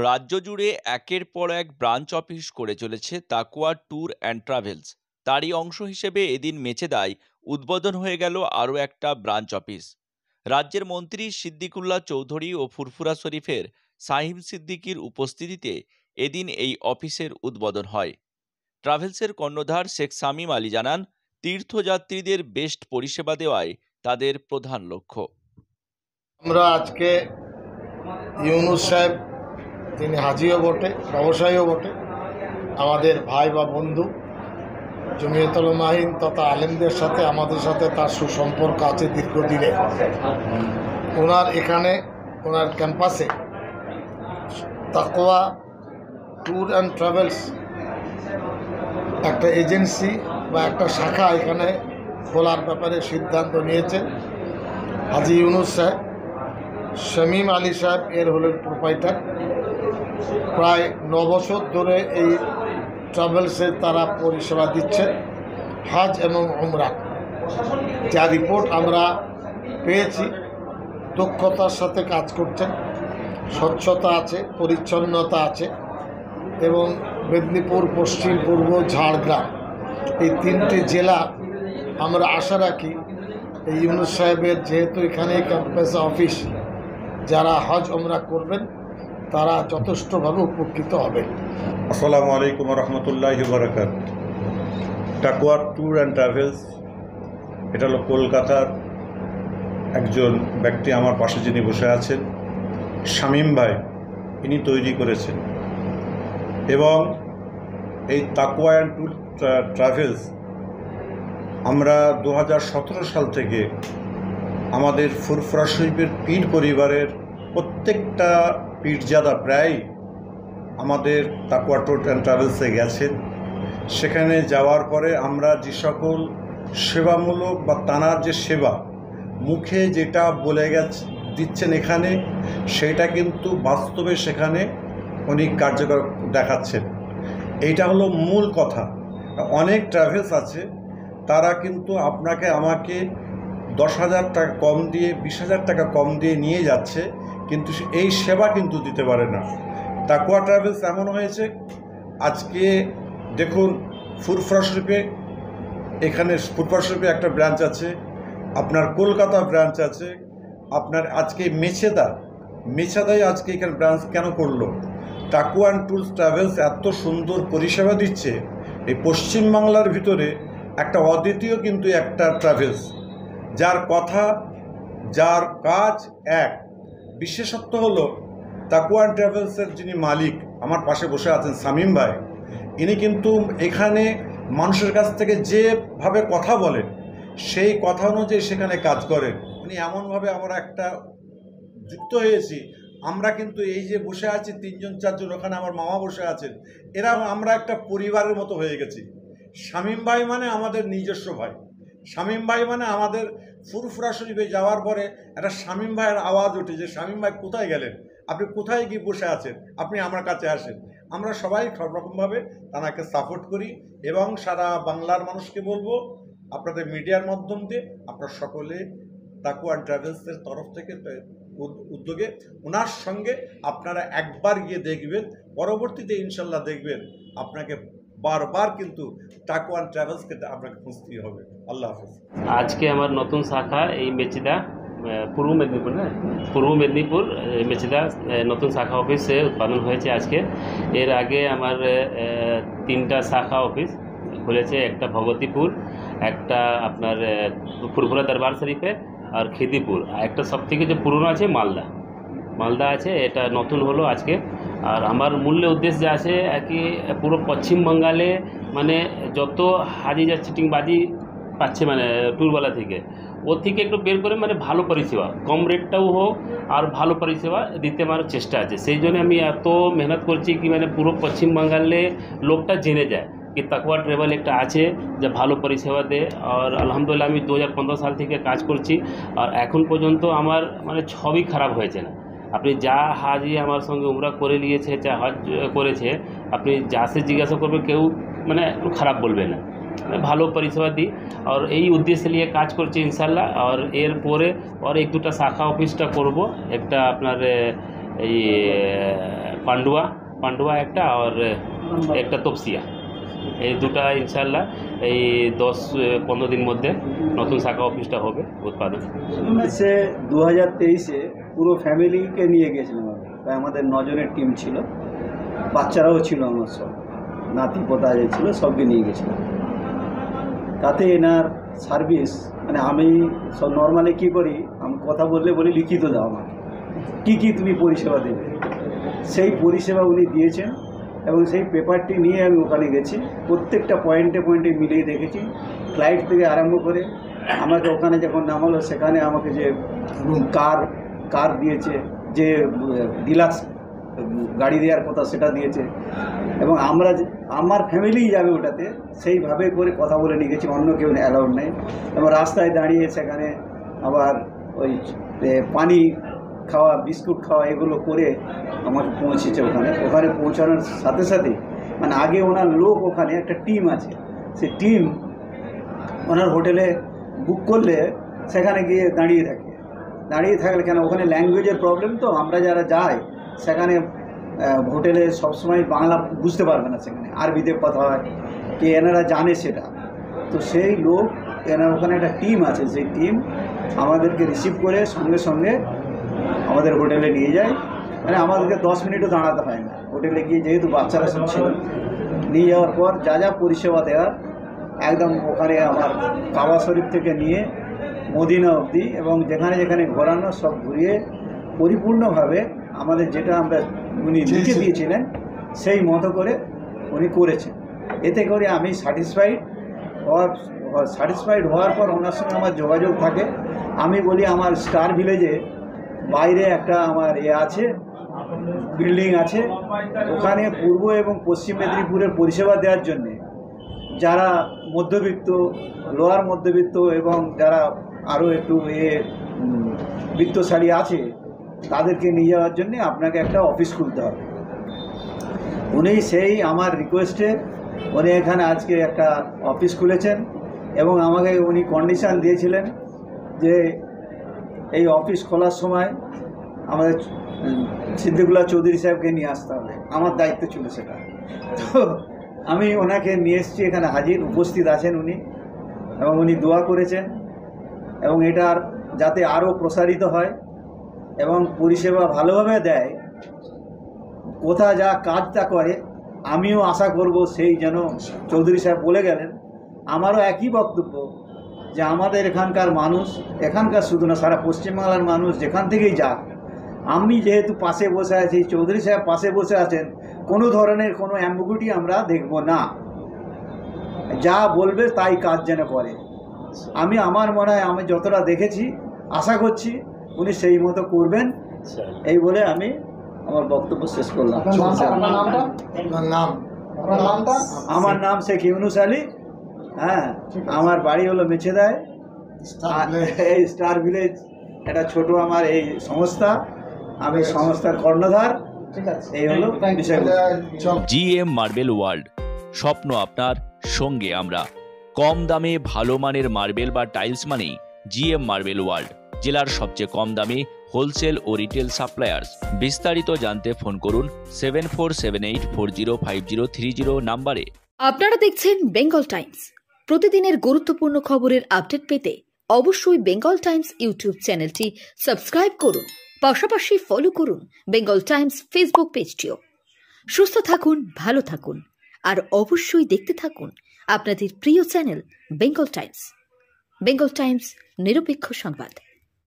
রাজ্য জুড়ে একের পর এক ব্রাঞ্চ অফিস করে চলেছে তাকুয়া ট্যুর অ্যান্ড ট্রাভেলস। তারই অংশ হিসেবে এদিন মেচেদায় উদ্বোধন হয়ে গেল আরও একটা ব্রাঞ্চ অফিস। রাজ্যের মন্ত্রী সিদ্দিকুল্লাহ চৌধুরী ও ফুরফুরা শরীফের সাহিম সিদ্দিকির উপস্থিতিতে এদিন এই অফিসের উদ্বোধন হয়। ট্রাভেলসের কর্ণধার শেখ শামীম আলী জানান, তীর্থযাত্রীদের বেস্ট পরিষেবা দেওয়াই তাদের প্রধান লক্ষ্য। আমরা আজকে ইউনুস সাহেব, তিনি হাজিও বটে, ব্যবসায়ীও বটে, আমাদের ভাই বা বন্ধু, জমিয়তুল উলামাহীন তথা আলেমদের সাথে আমাদের সাথে তার সুসম্পর্ক আছে দীর্ঘদিনে। ওনার এখানে ওনার ক্যাম্পাসে তাকওয়া ট্যুর অ্যান্ড ট্রাভেলস একটা এজেন্সি বা একটা শাখা এখানে খোলার ব্যাপারে সিদ্ধান্ত নিয়েছেন হাজি ইউনুস সাহেব। শামীম আলী সাহেব এর হলেন প্রোপাইটার। প্রায় 9 বছর ধরে এই ট্রাভেলসের তারা পরিষেবা দিচ্ছেন হজ এবং উমরা। যা রিপোর্ট আমরা পেয়েছি, দক্ষতার সাথে কাজ করছেন, স্বচ্ছতা আছে, পরিচ্ছন্নতা আছে এবং মেদিনীপুর, পশ্চিম, পূর্ব, ঝাড়গ্রাম এই 3টে জেলা আমরা আশা রাখি এই ইউনুস সাহেবের যেহেতু এখানে ক্যাম্পাস অফিস, যারা হজ উমরা করবেন তারা যথেষ্টভাবে উপকৃত হবেন। আসসালামু আলাইকুম রহমতুল্লাহি ওয়া বারাকাতুহু। তাকওয়া ট্যুর অ্যান্ড ট্রাভেলস, এটা হলো কলকাতার একজন ব্যক্তি আমার পাশে যিনি বসে আছেন, শামীম ভাই, ইনি তৈরি করেছেন। এবং এই তাকওয়া অ্যান্ড ট্যুর ট্রাভেলস আমরা 2017 সাল থেকে আমাদের ফুরফুরা শরীফের পীর পরিবারের প্রত্যেকটা পীরজাদা প্রায় আমাদের তাকওয়া ট্যুর অ্যান্ড ট্রাভেলসে গেছেন। সেখানে যাওয়ার পরে আমরা যে সকল সেবামূলক বা তানার যে সেবা মুখে যেটা বলে দিচ্ছেন এখানে, সেটা কিন্তু বাস্তবে সেখানে অনেক কার্যকর দেখাচ্ছেন। এইটা হলো মূল কথা। অনেক ট্রাভেলস আছে তারা কিন্তু আপনাকে আমাকে 10,000 টাকা কম দিয়ে, 20,000 টাকা কম দিয়ে নিয়ে যাচ্ছে, কিন্তু এই সেবা কিন্তু দিতে পারে না। তাকওয়া ট্রাভেলস এমন হয়েছে, আজকে দেখুন ফুরফুরা শরীফে, এখানে ফুরফুরা শরীফে একটা ব্রাঞ্চ আছে, আপনার কলকাতা ব্রাঞ্চ আছে, আপনার আজকে মেছেদায় আজকে এখানে ব্রাঞ্চ কেন করলো? তাকওয়া অ্যান্ড ট্যুর ট্রাভেলস এত সুন্দর পরিষেবা দিচ্ছে। এই পশ্চিমবাংলার ভিতরে একটা অদ্বিতীয় কিন্তু একটা ট্রাভেলস, যার কথা যার কাজ এক। বিশেষত্ব হলো তাকওয়া অ্যান্ড ট্রাভেলসের যিনি মালিক আমার পাশে বসে আছেন শামীম ভাই, ইনি কিন্তু এখানে মানুষের কাছ থেকে যেভাবে কথা বলেন সেই কথা অনুযায়ী সেখানে কাজ করেন। উনি এমনভাবে আমরা একটা যুক্ত হয়েছি, আমরা কিন্তু এই যে বসে আছি 3জন 4জন, ওখানে আমার মামা বসে আছেন, এরা আমরা একটা পরিবারের মতো হয়ে গেছি। শামীম ভাই মানে আমাদের নিজস্ব ভাই। শামীম ভাই মানে আমাদের ফুরফুরা শরীফে যাওয়ার পরে একটা শামীম ভাইয়ের আওয়াজ ওঠে যে শামীম ভাই কোথায় গেলেন, আপনি কোথায় গিয়ে বসে আছেন, আপনি আমার কাছে আসেন। আমরা সবাই সব রকমভাবে তাকে সাপোর্ট করি এবং সারা বাংলার মানুষকে বলবো, আপনাদের মিডিয়ার মাধ্যম দিয়ে আপনারা সকলে তাকওয়া ট্রাভেলসের তরফ থেকে উদ্যোগে ওনার সঙ্গে আপনারা একবার গিয়ে দেখবেন, পরবর্তীতে ইনশাল্লাহ দেখবেন আপনাকে বারবার কিন্তু তাকওয়া ট্রাভেলসকে আপনাকে খুঁজতেই হবে। আল্লাহ হাফেজ। আজকে আমার নতুন শাখা এই মেচেদা, পূর্ব মেদিনীপুর মেচেদা নতুন শাখা অফিসে উৎপাদন হয়েছে আজকে। এর আগে আমার 3টা শাখা অফিস খুলেছে, একটা ভগবতীপুর, একটা আপনার ফুরফুরা দরবার শরীফে আর খিদিপুর, আর একটা সবথেকে যে পুরনো আছে মালদা আছে, এটা নতুন হলো আজকে। আর আমার মূল্য উদ্দেশ্য যে আছে কি, পুরো পশ্চিমবাংলায় মানে যত হাজি যা চিটিংবাজি পাচ্ছে মানে ট্যুরওয়ালা থেকে, ওর থেকে একটু বের করে মানে ভালো পরিষেবা, কম রেটটাও হোক আর ভালো পরিষেবা দিতে আমার চেষ্টা আছে। সেই জন্য আমি এত মেহনত করছি কি মানে পুরো পশ্চিমবাংলায় লোকটা জেনে যায় कि তাকওয়া ট্রাভেল একটা আছে যে ভালো পরিষেবা দেয়। আর আলহামদুলিল্লাহ আমি 2015 সাল থেকে কাজ করছি, আর এখন পর্যন্ত আমার মানে ছবি খারাপ হয়েছে না। আপনি যা হাজি আমার সঙ্গে উমরা করে নিয়েছে, যা হজ করেছে, আপনি যাকে জিজ্ঞাসা করবে কেউ মানে খারাপ বলবে না, ভালো পরিষেবা দিই। আর এই উদ্দেশ্যে নিয়ে কাজ করছি ইনশাল্লাহ। আর এরপরে আর 1-2টা শাখা অফিসটা করব, একটা আপনার এই পান্ডুয়া একটা আর একটা তপসিয়া, এই দুটা ইনশাল্লাহ এই 10-15 দিন মধ্যে নতুন শাখা অফিসটা হবে উৎপাদন। সে 2023-এ পুরো ফ্যামিলিকে নিয়ে গেছিলাম আমি, তাই আমাদের 9 জনের টিম ছিল, বাচ্চারাও ছিল, আমার সব নাতি পোতা যে ছিল সবকে নিয়ে গেছিলাম। তাতে এনার সার্ভিস মানে আমি সব নর্মালি কী করি, আমি কথা বললে বলি লিখিত দাও আমাকে কী তুমি পরিষেবা দেবে, সেই পরিষেবা উনি দিয়েছেন এবং সেই পেপারটি নিয়ে আমি ওখানে গেছি, প্রত্যেকটা পয়েন্টে মিলিয়ে দেখেছি। ফ্লাইট থেকে আরম্ভ করে আমাকে ওখানে যখন নামালো সেখানে আমাকে যে কার দিয়েছে, যে ডিলাক্স গাড়ি দেওয়ার কথা সেটা দিয়েছে, এবং আমার ফ্যামিলি যাবে ওটাতে, সেইভাবে করে কথা বলে নিয়ে গেছি, অন্য কেউ অ্যালাউড নেই। এবং রাস্তায় দাঁড়িয়ে সেখানে আবার ওই পানি খাওয়া, বিস্কুট খাওয়া এগুলো করে আমাকে পৌঁছেছে ওখানে পৌঁছানোর সাথে সাথে মানে আগে ওনার লোক, ওখানে একটা টিম আছে, সেই টিম ওনার হোটেলে বুক করলে সেখানে গিয়ে দাঁড়িয়ে থাকলে কেন, ওখানে ল্যাঙ্গুয়েজের প্রবলেম, তো আমরা যারা যাই সেখানে হোটেলে সবসময় বাংলা বুঝতে পারবে না, সেখানে আরবিতে কথা হয়, কি এনারা জানে সেটা, তো সেই লোক এনার ওখানে একটা টিম আছে, সেই টিম আমাদেরকে রিসিভ করে সঙ্গে সঙ্গে আমাদের হোটেলে নিয়ে যায়। মানে আমাদেরকে 10 মিনিটও দাঁড়াতে হয় না, হোটেলে গিয়ে যেহেতু বাচ্চারা সব ছিল, নিয়ে যাওয়ার পর যা পরিষেবা দেওয়ার একদম ওখানে আমার কাবা শরীফ থেকে নিয়ে মদিনা অবধি এবং যেখানে ঘোরানো সব ঘুরিয়ে পরিপূর্ণভাবে আমাদের যেটা আমরা উনি লিখে দিয়েছিলেন সেই মতো করে উনি করেছেন। এতে করে আমি স্যাটিসফাইড হওয়ার পর ওনার সঙ্গে আমার যোগাযোগ থাকে। আমি বলি আমার স্টার ভিলেজে বাইরে একটা আমার আছে, বিল্ডিং আছে, ওখানে পূর্ব এবং পশ্চিম মেদিনীপুরের পরিষেবা দেওয়ার জন্যে যারা মধ্যবিত্ত, লোয়ার মধ্যবিত্ত এবং যারা আরও একটু বিত্তশালী আছে তাদেরকে নিয়ে যাওয়ার জন্যে আপনাকে একটা অফিস খুলতে হবে। উনি সেই আমার রিকোয়েস্টে উনি এখানে আজকে একটা অফিস খুলেছেন এবং আমাকে উনি কন্ডিশান দিয়েছিলেন যে এই অফিস খোলার সময় আমাদের সিদ্দিকুল্লাহ চৌধুরী সাহেবকে নিয়ে আসতে হবে, আমার দায়িত্ব ছিল সেটা। তো আমি ওনাকে নিয়ে এসেছি, এখানে হাজির উপস্থিত আছেন উনি, এবং উনি দোয়া করেছেন এবং এটার যাতে আরও প্রসারিত হয় এবং পরিষেবা ভালোভাবে দেয়, কোথা যা কাজটা করে আমিও আশা করব সেই যেন চৌধুরী সাহেব বলে গেলেন। আমারও একই বক্তব্য যে আমাদের এখানকার মানুষ, এখানকার শুধু না সারা পশ্চিমবাংলার মানুষ যেখান থেকেই যাক, আমি যেহেতু পাশে বসে আছি, চৌধুরী সাহেব পাশে বসে আছেন, কোনো ধরনের কোনো অ্যাম্বিগুইটি আমরা দেখব না, যা বলবে তাই কাজ যেন করে। আমার মনে হয় আমি যতটা দেখেছি, আশা করছি উনি সেই মতো করবেন, এই বলে আমি আমার বক্তব্য শেষ করলাম। আমার নাম শেখ ইউনুস আলী, হ্যাঁ, আমার বাড়ি হলো মেছেদায়, এই স্টার ভিলেজ একটা ছোট আমার এই সংস্থা, আমি সংস্থার কর্ণধার, এই হলো বিষয়বস্তু। জিএম মার্বেল ওয়ার্ল্ড, স্বপ্ন আপনার, সঙ্গে আমরা। কম দামে ভালো মানের মার্বেল বা টাইলস মানেই জিএম মার্বেল ওয়ার্ল্ড, জেলার সবচেয়ে কম দামে হোলসেল ও রিটেল সাপ্লায়ার্স। বিস্তারিত জানতে ফোন করুন 7478405030 নাম্বারে। আপনারা দেখছেন বেঙ্গল টাইমস। প্রতিদিনের গুরুত্বপূর্ণ খবরের আপডেট পেতে অবশ্যই বেঙ্গল টাইমস ইউটিউব চ্যানেলটি সাবস্ক্রাইব করুন, পাশাপাশি ফলো করুন বেঙ্গল টাইমস ফেসবুক পেজটিও। সুস্থ থাকুন, ভালো থাকুন, আর অবশ্যই দেখতে থাকুন আপনাদের প্রিয় channel Bengal Times. Bengal Times, নিরপেক্ষ সংবাদ।